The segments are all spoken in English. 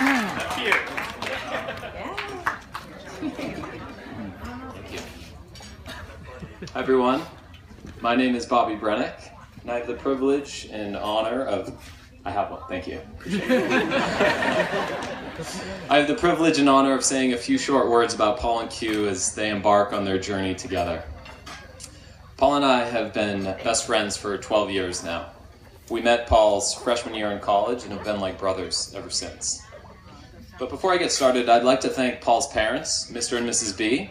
Kieu. Thank you. Hi everyone, my name is Bobby Brennick, and I have the privilege and honor of, I have one, thank you. Appreciate it. I have the privilege and honor of saying a few short words about Paul and Kieu as they embark on their journey together. Paul and I have been best friends for 12 years now. We met Paul's freshman year in college and have been like brothers ever since. But before I get started, I'd like to thank Paul's parents, Mr. and Mrs. B,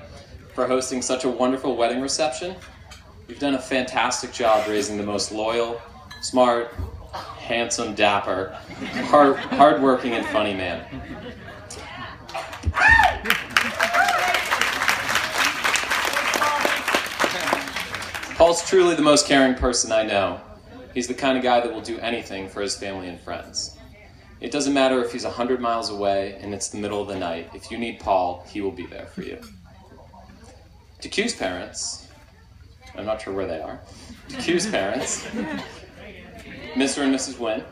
for hosting such a wonderful wedding reception. You've done a fantastic job raising the most loyal, smart, handsome, dapper, hardworking, and funny man. Paul's truly the most caring person I know. He's the kind of guy that will do anything for his family and friends. It doesn't matter if he's 100 miles away and it's the middle of the night. If you need Paul, he will be there for you. To Kieu's parents, I'm not sure where they are. To Kieu's parents, Mr. and Mrs. Wynn,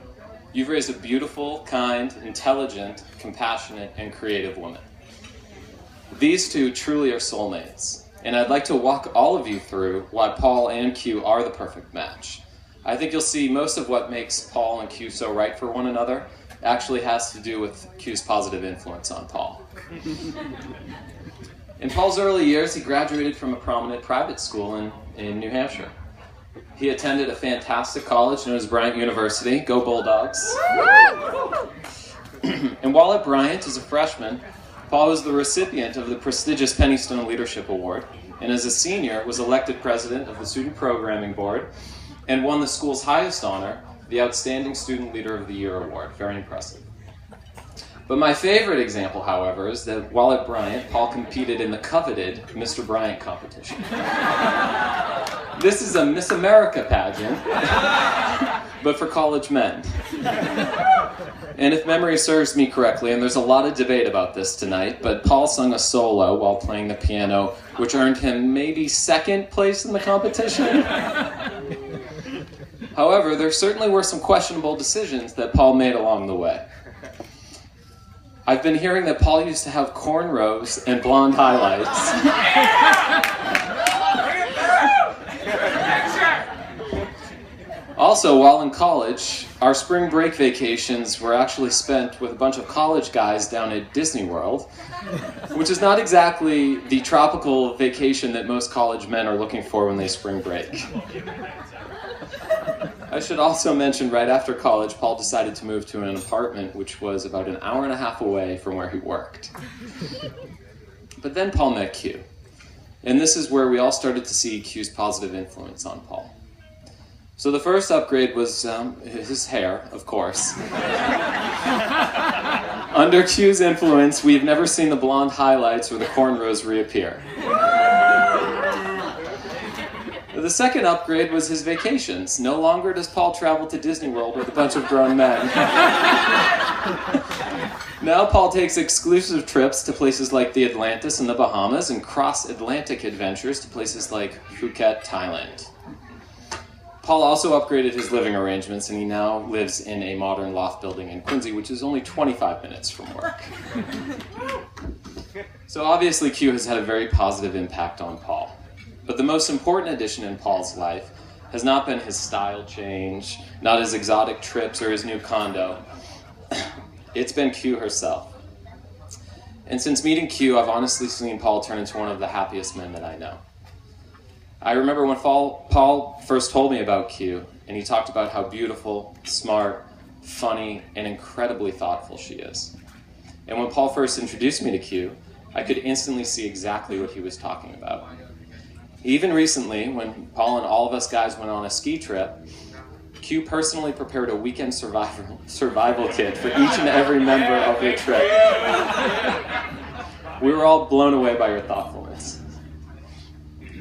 you've raised a beautiful, kind, intelligent, compassionate, and creative woman. These two truly are soulmates, and I'd like to walk all of you through why Paul and Kieu are the perfect match. I think you'll see most of what makes Paul and Kieu so right for one another actually has to do with Kieu's positive influence on Paul. In Paul's early years, he graduated from a prominent private school in New Hampshire. He attended a fantastic college known as Bryant University. Go Bulldogs! And while at Bryant as a freshman, Paul was the recipient of the prestigious Pennystone Leadership Award, and as a senior was elected president of the Student Programming Board and won the school's highest honor, the Outstanding Student Leader of the Year Award. Very impressive. But my favorite example, however, is that while at Bryant, Paul competed in the coveted Mr. Bryant competition. This is a Miss America pageant, but for college men. And if memory serves me correctly, and there's a lot of debate about this tonight, but Paul sung a solo while playing the piano, which earned him maybe second place in the competition. However, there certainly were some questionable decisions that Paul made along the way. I've been hearing that Paul used to have cornrows and blonde highlights. Also, while in college, our spring break vacations were actually spent with a bunch of college guys down at Disney World, which is not exactly the tropical vacation that most college men are looking for when they spring break. I should also mention right after college, Paul decided to move to an apartment which was about an hour and a half away from where he worked. But then Paul met Kieu, and this is where we all started to see Kieu's positive influence on Paul. So the first upgrade was his hair, of course. Under Kieu's influence, we've never seen the blonde highlights or the cornrows reappear. The second upgrade was his vacations. No longer does Paul travel to Disney World with a bunch of grown men. Now Paul takes exclusive trips to places like the Atlantis and the Bahamas and cross-Atlantic adventures to places like Phuket, Thailand. Paul also upgraded his living arrangements, and he now lives in a modern loft building in Quincy, which is only 25 minutes from work. So obviously Kieu has had a very positive impact on Paul. But the most important addition in Paul's life has not been his style change, not his exotic trips or his new condo. It's been Kieu herself. And since meeting Kieu, I've honestly seen Paul turn into one of the happiest men that I know. I remember when Paul first told me about Kieu, and he talked about how beautiful, smart, funny, and incredibly thoughtful she is. And when Paul first introduced me to Kieu, I could instantly see exactly what he was talking about. Even recently, when Paul and all of us guys went on a ski trip, Kieu personally prepared a weekend survival kit for each and every member of the trip. We were all blown away by your thoughtfulness.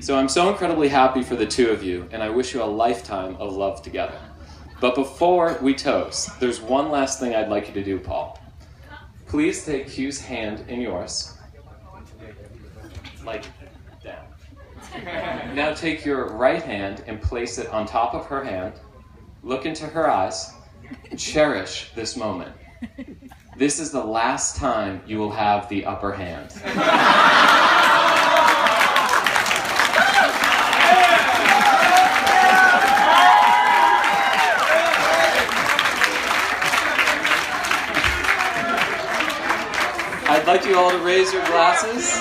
So I'm so incredibly happy for the two of you, and I wish you a lifetime of love together. But before we toast, there's one last thing I'd like you to do, Paul. Please take Kieu's hand in yours, like down. Now take your right hand and place it on top of her hand. Look into her eyes. Cherish this moment. this is the last time you will have the upper hand. I'd like you all to raise your glasses.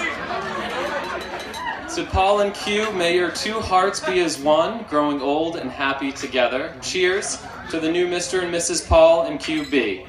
To Paul and Kieu, may your two hearts be as one, growing old and happy together. Cheers to the new Mr. and Mrs. Paul and Kieu B.